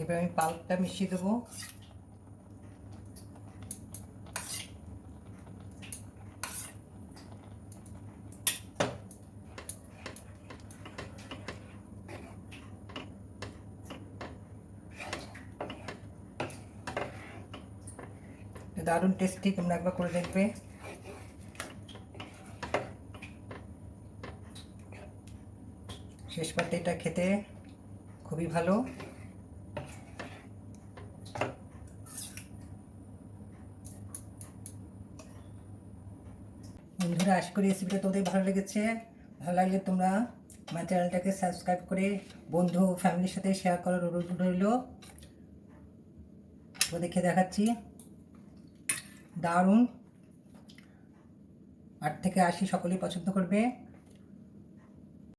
এবার আমি পাল্পটা মিশিয়ে দেবো। দারুণ টেস্টি, তোমরা একবার করে দেখবে। শেষ পাতে এটা খেতে খুবই ভালো। বন্ধুরা, আশা করি রেসিপিটা তোমাদের ভালো লেগেছে। ভালো লাগলে তোমরা আমার চ্যানেলটাকে সাবস্ক্রাইব করে বন্ধু ফ্যামিলির সাথে শেয়ার করার অনুরোধ রইল। তো দেখে দেখাচ্ছি, দারুণ। 8 থেকে 80 সকলেই পছন্দ করবে।